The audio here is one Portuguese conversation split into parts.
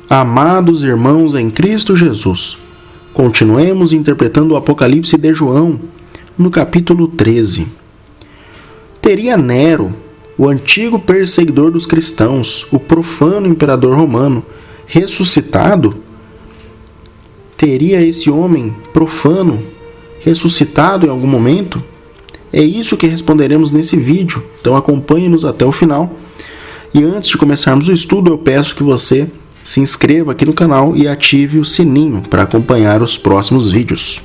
Amados irmãos em Cristo Jesus, continuemos interpretando o Apocalipse de João, no capítulo 13. Teria Nero, o antigo perseguidor dos cristãos, o profano imperador romano, ressuscitado? Teria esse homem profano ressuscitado em algum momento? É isso que responderemos nesse vídeo, então acompanhe-nos até o final. E antes de começarmos o estudo, eu peço que você se inscreva aqui no canal e ative o sininho para acompanhar os próximos vídeos.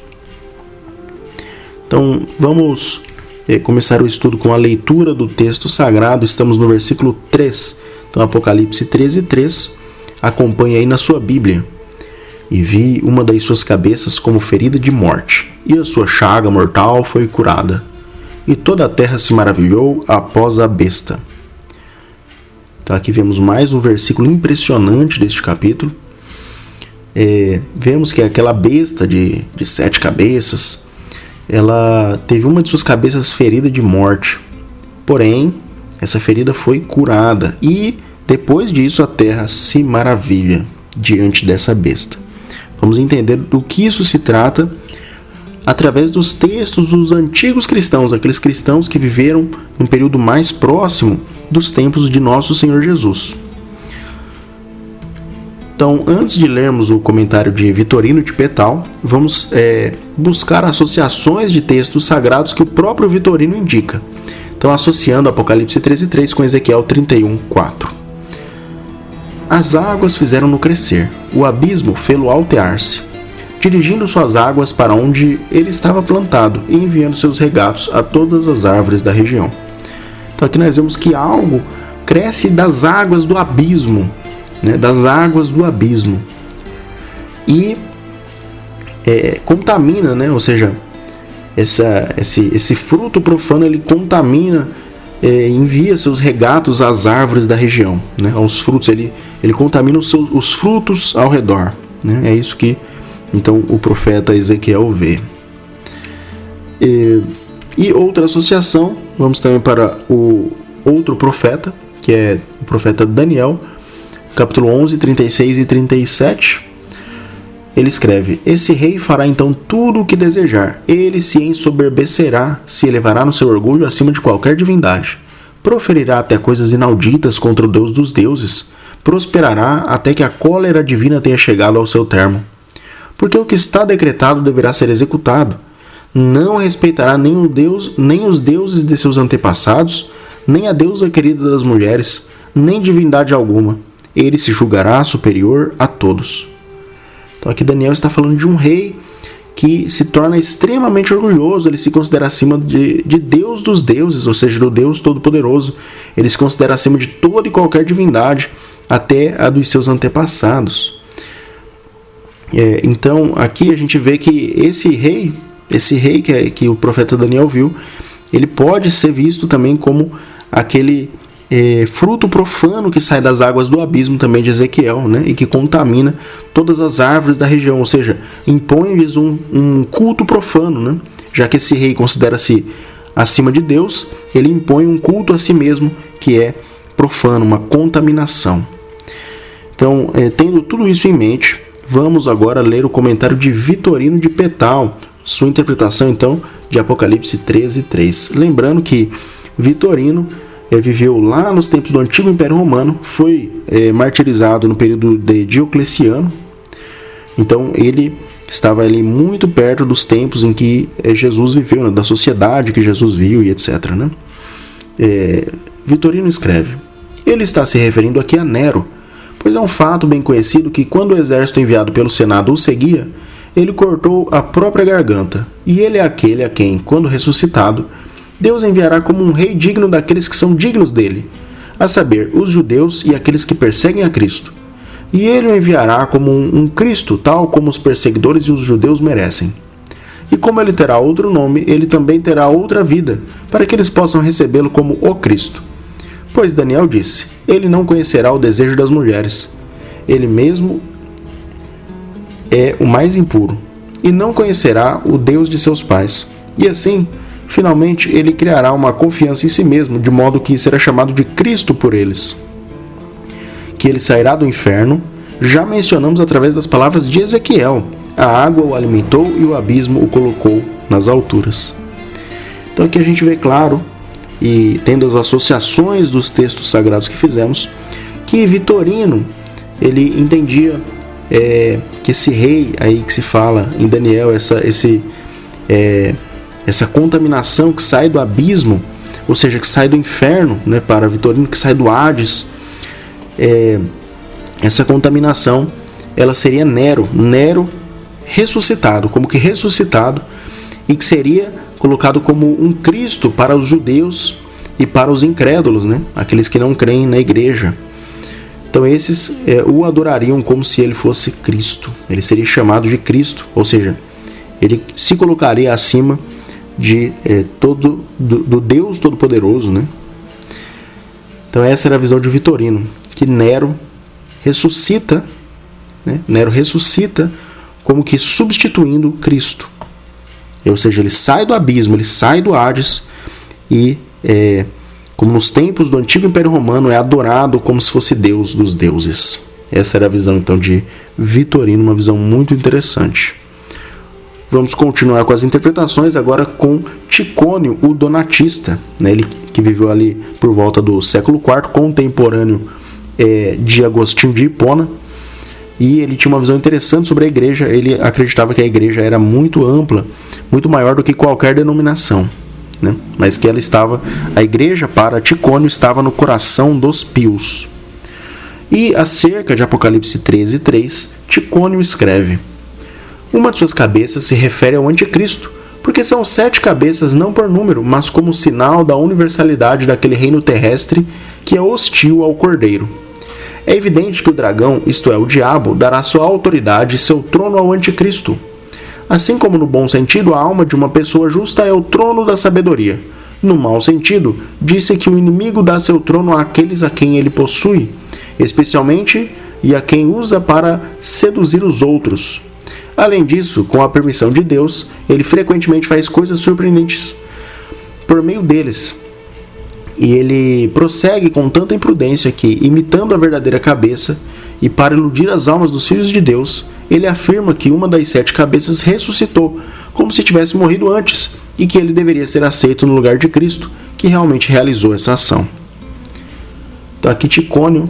Então, vamos começar o estudo com a leitura do texto sagrado. Estamos no versículo 3, então Apocalipse 13, 3. Acompanhe aí na sua Bíblia. E vi uma das suas cabeças como ferida de morte, e a sua chaga mortal foi curada. E toda a terra se maravilhou após a besta. Então aqui vemos mais um versículo impressionante deste capítulo. Vemos que aquela besta de 7 cabeças, ela teve uma de suas cabeças ferida de morte. Porém, essa ferida foi curada. E depois disso a terra se maravilha diante dessa besta. Vamos entender do que isso se trata através dos textos dos antigos cristãos, aqueles cristãos que viveram num período mais próximo dos tempos de nosso Senhor Jesus. Então, antes de lermos o comentário de Vitorino de Petal, vamos buscar associações de textos sagrados que o próprio Vitorino indica. Então, associando Apocalipse 13:3 com Ezequiel 31:4. As águas fizeram-no crescer, o abismo fê-lo altear-se, dirigindo suas águas para onde ele estava plantado e enviando seus regatos a todas as árvores da região. Então aqui nós vemos que algo cresce das águas do abismo, né? Das águas do abismo. E contamina, né? Ou seja, esse fruto profano ele contamina, envia seus regatos às árvores da região, né? Aos frutos, ele contamina os frutos ao redor, né? É isso que então o profeta Ezequiel vê. E outra associação, vamos também para o outro profeta, que é o profeta Daniel, capítulo 11, 36 e 37. Ele escreve: Esse rei fará então tudo o que desejar. Ele se ensoberbecerá, se elevará no seu orgulho acima de qualquer divindade. Proferirá até coisas inauditas contra o Deus dos deuses. Prosperará até que a cólera divina tenha chegado ao seu termo. Porque o que está decretado deverá ser executado. Não respeitará nem os deuses de seus antepassados, nem a deusa querida das mulheres, nem divindade alguma. Ele se julgará superior a todos. Então aqui Daniel está falando de um rei que se torna extremamente orgulhoso. Ele se considera acima de Deus dos deuses, ou seja, do Deus Todo-Poderoso. Ele se considera acima de toda e qualquer divindade, até a dos seus antepassados. Então aqui a gente vê que esse rei que o profeta Daniel viu, ele pode ser visto também como aquele fruto profano que sai das águas do abismo também de Ezequiel, né? E que contamina todas as árvores da região, ou seja, impõe-lhes um culto profano, né? Já que esse rei considera-se acima de Deus, ele impõe um culto a si mesmo que é profano, uma contaminação. Então, tendo tudo isso em mente, vamos agora ler o comentário de Vitorino de Petal, sua interpretação então de Apocalipse 13:3. Lembrando que Vitorino viveu lá nos tempos do antigo Império Romano, foi martirizado no período de Diocleciano. Então ele estava ali muito perto dos tempos em que Jesus viveu, né? Da sociedade que Jesus viu e etc. Né? Vitorino escreve: Ele está se referindo aqui a Nero, pois é um fato bem conhecido que quando o exército enviado pelo Senado o seguia, ele cortou a própria garganta, e ele é aquele a quem, quando ressuscitado, Deus enviará como um rei digno daqueles que são dignos dele, a saber, os judeus e aqueles que perseguem a Cristo. E ele o enviará como um Cristo, tal como os perseguidores e os judeus merecem. E como ele terá outro nome, ele também terá outra vida, para que eles possam recebê-lo como o Cristo. Pois Daniel disse: Ele não conhecerá o desejo das mulheres. Ele mesmo é o mais impuro, e não conhecerá o Deus de seus pais. E assim, finalmente, ele criará uma confiança em si mesmo, de modo que será chamado de Cristo por eles. Que ele sairá do inferno, já mencionamos através das palavras de Ezequiel: a água o alimentou e o abismo o colocou nas alturas. Então aqui a gente vê claro, e tendo as associações dos textos sagrados que fizemos, que Vitorino, ele entendia que esse rei aí que se fala em Daniel, essa contaminação que sai do abismo, ou seja, que sai do inferno, né, para Vitorino, que sai do Hades, essa contaminação, ela seria Nero ressuscitado, como que ressuscitado, e que seria colocado como um Cristo para os judeus e para os incrédulos, né, aqueles que não creem na igreja. Então esses o adorariam como se ele fosse Cristo, ele seria chamado de Cristo, ou seja, ele se colocaria acima de do Deus Todo-Poderoso, né? Então essa era a visão de Vitorino, que Nero ressuscita, né? Nero ressuscita como que substituindo Cristo, ou seja, ele sai do abismo, ele sai do Hades e, como nos tempos do antigo Império Romano, é adorado como se fosse Deus dos deuses. Essa era a visão então de Vitorino, uma visão muito interessante. Vamos continuar com as interpretações agora com Ticônio, o Donatista, né? Ele que viveu ali por volta do século IV, contemporâneo de Agostinho de Hipona, e ele tinha uma visão interessante sobre a igreja. Ele acreditava que a igreja era muito ampla, muito maior do que qualquer denominação, né? Mas que a igreja para Ticônio estava no coração dos pios. E acerca de Apocalipse 13:3, Ticônio escreve: uma de suas cabeças se refere ao anticristo, porque são 7 cabeças não por número, mas como sinal da universalidade daquele reino terrestre que é hostil ao Cordeiro. É evidente que o dragão, isto é, o diabo, dará sua autoridade e seu trono ao anticristo. Assim como no bom sentido, a alma de uma pessoa justa é o trono da sabedoria. No mau sentido, disse que o inimigo dá seu trono àqueles a quem ele possui, especialmente e a quem usa para seduzir os outros. Além disso, com a permissão de Deus, ele frequentemente faz coisas surpreendentes por meio deles. E ele prossegue com tanta imprudência que, imitando a verdadeira cabeça, e para iludir as almas dos filhos de Deus, ele afirma que uma das 7 cabeças ressuscitou, como se tivesse morrido antes, e que ele deveria ser aceito no lugar de Cristo, que realmente realizou essa ação. Então aqui Ticônio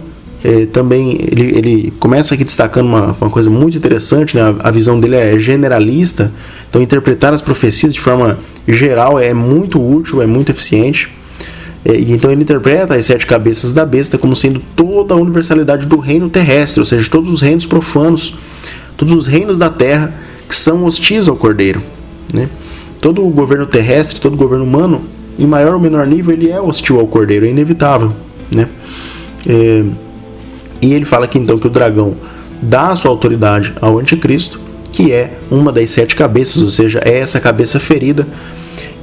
também ele começa aqui destacando uma coisa muito interessante, né? A visão dele é generalista, então interpretar as profecias de forma geral é muito útil, é muito eficiente. Então ele interpreta as 7 cabeças da besta como sendo toda a universalidade do reino terrestre, ou seja, todos os reinos profanos, todos os reinos da terra que são hostis ao Cordeiro, né? Todo o governo terrestre, todo o governo humano, em maior ou menor nível, ele é hostil ao Cordeiro, é inevitável, né? E ele fala aqui então que o dragão dá a sua autoridade ao anticristo, que é uma das 7 cabeças, ou seja, é essa cabeça ferida.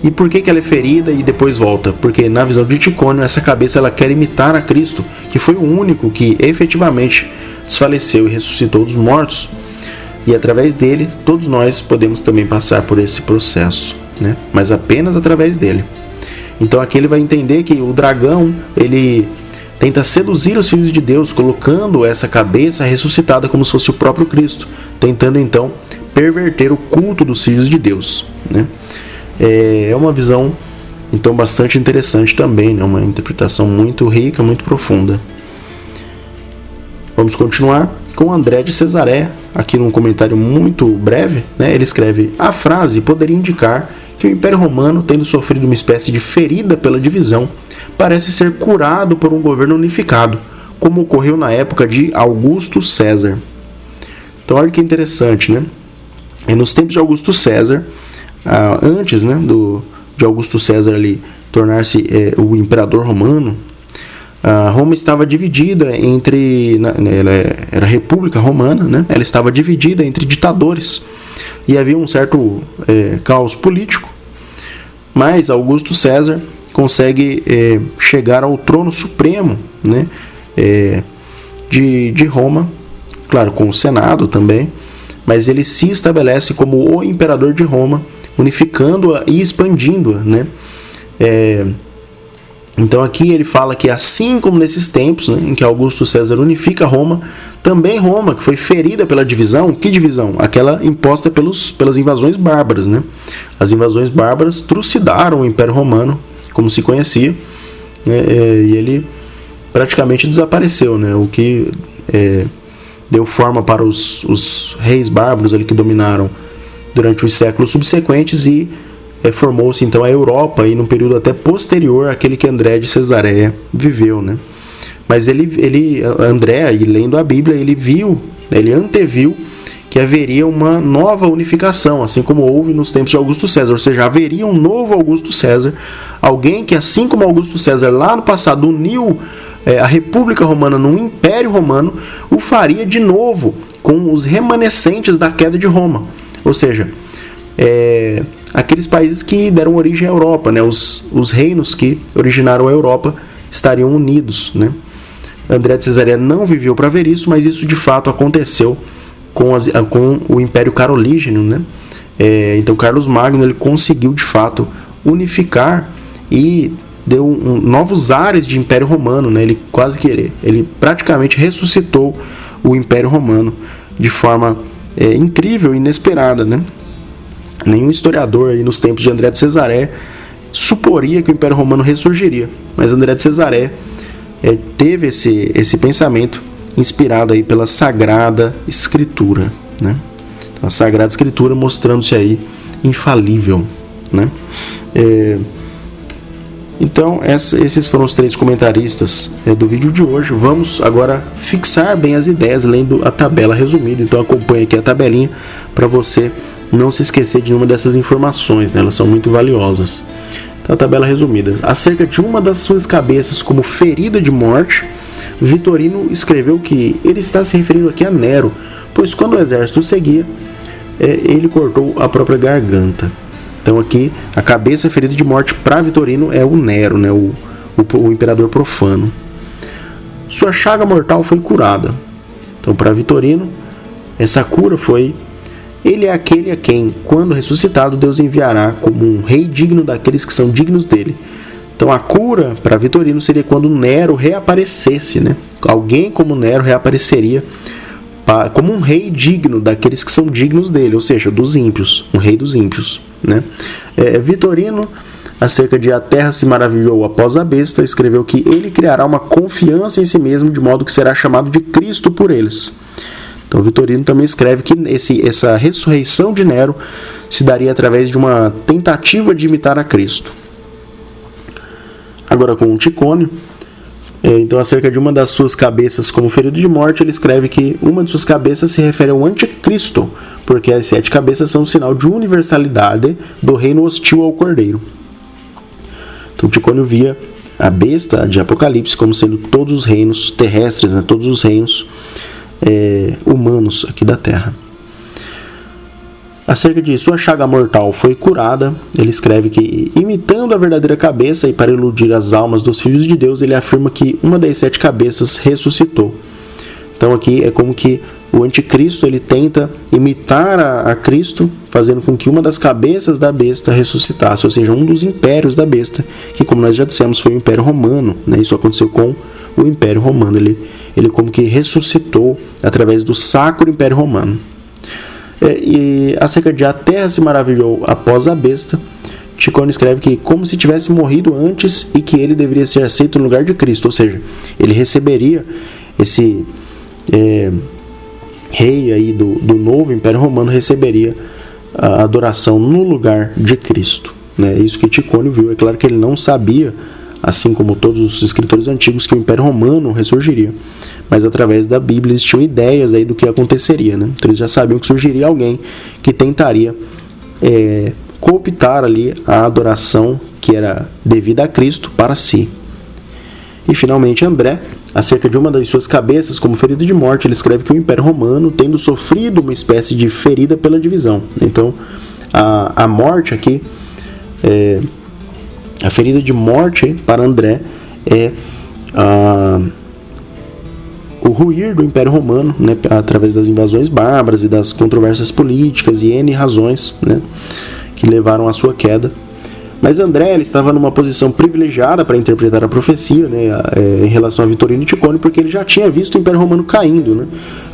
E por que ela é ferida e depois volta? Porque na visão de Ticônio, essa cabeça ela quer imitar a Cristo, que foi o único que efetivamente desfaleceu e ressuscitou dos mortos. E através dele, todos nós podemos também passar por esse processo, né? Mas apenas através dele. Então aqui ele vai entender que o dragão, ele tenta seduzir os filhos de Deus, colocando essa cabeça ressuscitada como se fosse o próprio Cristo, tentando então perverter o culto dos filhos de Deus, né? É uma visão então bastante interessante também, né? Uma interpretação muito rica, muito profunda. Vamos continuar com André de Cesaré, aqui num comentário muito breve, né? Ele escreve: a frase poderia indicar que o Império Romano, tendo sofrido uma espécie de ferida pela divisão, parece ser curado por um governo unificado, como ocorreu na época de Augusto César. Então olha que interessante, né? Nos tempos de Augusto César, antes, né, de Augusto César ali tornar-se o imperador romano, Roma estava dividida ela era a República Romana, né? Ela estava dividida entre ditadores e havia um certo caos político, mas Augusto César consegue chegar ao trono supremo, né, de Roma, claro, com o Senado também, mas ele se estabelece como o imperador de Roma, unificando-a e expandindo-a, né? Então aqui ele fala que assim como nesses tempos, né, em que Augusto César unifica Roma, também Roma, que foi ferida pela divisão. Que divisão? Aquela imposta pelas invasões bárbaras, né? As invasões bárbaras trucidaram o Império Romano, como se conhecia, né, e ele praticamente desapareceu, né? O que deu forma para os reis bárbaros ali que dominaram durante os séculos subsequentes, e formou-se então a Europa, e num período até posterior àquele que André de Cesareia viveu, né? Mas André, lendo a Bíblia, ele anteviu que haveria uma nova unificação, assim como houve nos tempos de Augusto César, ou seja, haveria um novo Augusto César, alguém que, assim como Augusto César lá no passado uniu a República Romana num Império Romano, o faria de novo com os remanescentes da queda de Roma, ou seja, aqueles países que deram origem à Europa, né? Os reinos que originaram a Europa estariam unidos, né? André de Cesareia não viveu para ver isso, mas isso de fato aconteceu com o Império Carolígeno, né? Então Carlos Magno ele conseguiu de fato unificar e deu novos ares de Império Romano, né? Ele praticamente ressuscitou o Império Romano de forma incrível e inesperada, né? Nenhum historiador aí nos tempos de André de Cesareia suporia que o Império Romano ressurgiria, mas André de Cesareia teve esse pensamento inspirado aí pela Sagrada Escritura, né? Então, a Sagrada Escritura mostrando-se aí infalível, né? Então esses foram os 3 comentaristas do vídeo de hoje. Vamos agora fixar bem as ideias lendo a tabela resumida. Então acompanhe aqui a tabelinha para você não se esquecer de nenhuma dessas informações, né? Elas são muito valiosas. Então, a tabela resumida. Acerca de uma das suas cabeças como ferida de morte, Vitorino escreveu que ele está se referindo aqui a Nero, pois quando o exército o seguia, ele cortou a própria garganta. Então aqui, a cabeça ferida de morte para Vitorino é o Nero, né? o imperador profano. Sua chaga mortal foi curada. Então, para Vitorino, essa cura foi: ele é aquele a quem, quando ressuscitado, Deus enviará como um rei digno daqueles que são dignos dele. Então a cura para Vitorino seria quando Nero reaparecesse, né? Alguém como Nero reapareceria como um rei digno daqueles que são dignos dele, ou seja, dos ímpios, um rei dos ímpios, né? Vitorino, acerca de a terra se maravilhou após a besta, escreveu que ele criará uma confiança em si mesmo, de modo que será chamado de Cristo por eles. Então Vitorino também escreve que essa ressurreição de Nero se daria através de uma tentativa de imitar a Cristo. Agora com o Ticônio, então acerca de uma das suas cabeças como ferido de morte, ele escreve que uma de suas cabeças se refere ao anticristo, porque as 7 cabeças são um sinal de universalidade do reino hostil ao Cordeiro. Então Ticônio via a besta de Apocalipse como sendo todos os reinos terrestres, né? Todos os reinos humanos aqui da Terra. Acerca de sua chaga mortal foi curada, ele escreve que, imitando a verdadeira cabeça e para iludir as almas dos filhos de Deus, ele afirma que uma das 7 cabeças ressuscitou. Então aqui é como que o anticristo ele tenta imitar a Cristo, fazendo com que uma das cabeças da besta ressuscitasse, ou seja, um dos impérios da besta, que, como nós já dissemos, foi o Império Romano, né? Isso aconteceu com o Império Romano, ele como que ressuscitou através do Sacro Império Romano. E acerca de a terra se maravilhou após a besta, Ticônio escreve que como se tivesse morrido antes e que ele deveria ser aceito no lugar de Cristo, ou seja, ele receberia esse rei aí do novo Império Romano, receberia a adoração no lugar de Cristo, né? Isso que Ticônio viu. É claro que ele não sabia, assim como todos os escritores antigos, que o Império Romano ressurgiria, mas através da Bíblia eles tinham ideias aí do que aconteceria, né? Então eles já sabiam que surgiria alguém que tentaria cooptar ali a adoração que era devida a Cristo para si. E finalmente André, acerca de uma das suas cabeças como ferido de morte, ele escreve que o Império Romano, tendo sofrido uma espécie de ferida pela divisão. Então a morte aqui, a ferida de morte para André é o ruir do Império Romano, né, através das invasões bárbaras e das controvérsias políticas e N razões, né, que levaram à sua queda. Mas André ele estava numa posição privilegiada para interpretar a profecia, né, em relação a Vitorino e Ticônio, porque ele já tinha visto o Império Romano caindo, né?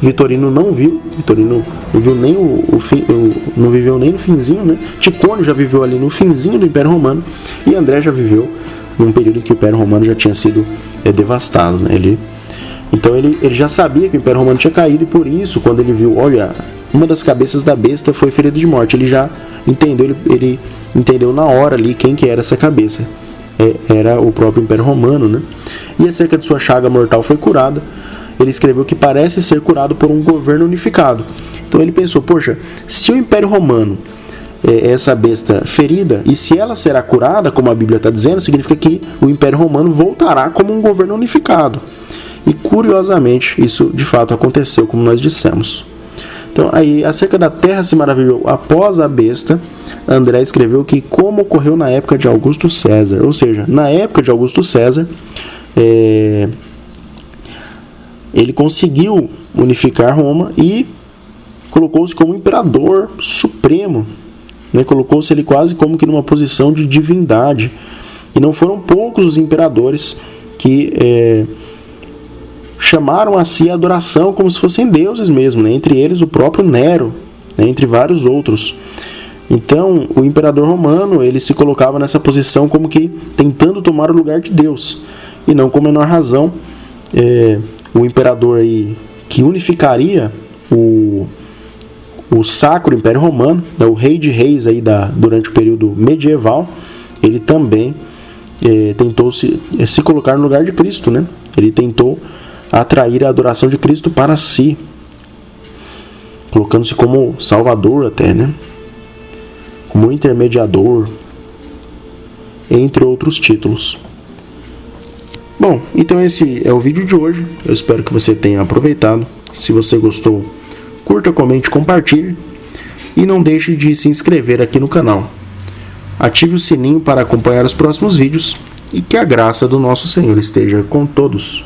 Vitorino não viu, Vitorino não viu nem não viveu nem no finzinho, né? Ticônio já viveu ali no finzinho do Império Romano e André já viveu num período em que o Império Romano já tinha sido devastado, né? Então ele já sabia que o Império Romano tinha caído e por isso, quando ele viu, olha, uma das cabeças da besta foi ferida de morte, ele já entendeu, ele entendeu na hora ali quem que era essa cabeça. Era o próprio Império Romano, né? E acerca de sua chaga mortal foi curada. Ele escreveu que parece ser curado por um governo unificado. Então ele pensou, poxa, se o Império Romano é essa besta ferida, e se ela será curada, como a Bíblia está dizendo, significa que o Império Romano voltará como um governo unificado. E curiosamente, isso de fato aconteceu, como nós dissemos. Então, aí, acerca da terra se maravilhou após a besta, André escreveu que como ocorreu na época de Augusto César. Ou seja, na época de Augusto César, ele conseguiu unificar Roma e colocou-se como imperador supremo. Né? Colocou-se ele quase como que numa posição de divindade. E não foram poucos os imperadores que chamaram a si a adoração como se fossem deuses mesmo, né? Entre eles o próprio Nero, né? Entre vários outros. Então o imperador romano ele se colocava nessa posição como que tentando tomar o lugar de Deus, e não com menor razão o imperador aí, que unificaria o Sacro Império Romano, né? O rei de reis aí durante o período medieval, ele também tentou se colocar no lugar de Cristo, né? Ele tentou atrair a adoração de Cristo para si, colocando-se como salvador até, né? Como intermediador, entre outros títulos. Bom, então esse é o vídeo de hoje. Eu espero que você tenha aproveitado. Se você gostou, curta, comente, compartilhe e não deixe de se inscrever aqui no canal. Ative o sininho para acompanhar os próximos vídeos e que a graça do nosso Senhor esteja com todos.